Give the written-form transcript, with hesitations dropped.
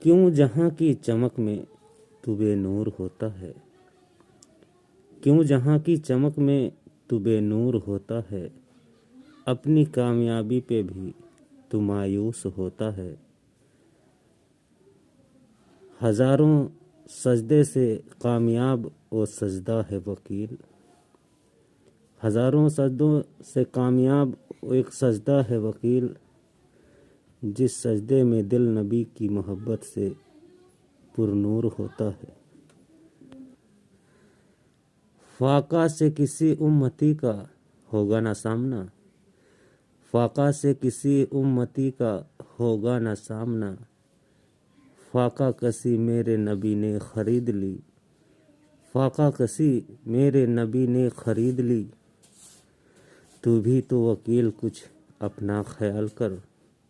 کیوں جہاں کی چمک میں تو بے نور ہوتا ہے، کیوں جہاں کی چمک میں تو بے نور ہوتا ہے، اپنی کامیابی پہ بھی تو مایوس ہوتا ہے۔ ہزاروں سجدے سے کامیاب وہ سجدہ ہے وکیل، ہزاروں سجدوں سے کامیاب وہ ایک سجدہ ہے وکیل، جس سجدے میں دل نبی کی محبت سے پر نور ہوتا ہے۔ فاقہ سے کسی امتی کا ہوگا نہ سامنا، فاقہ سے کسی امتی کا ہوگا نہ سامنا، فاقہ کسی میرے نبی نے خرید لی، فاقہ کسی میرے نبی نے خرید لی، تو بھی تو وکیل کچھ اپنا خیال کر۔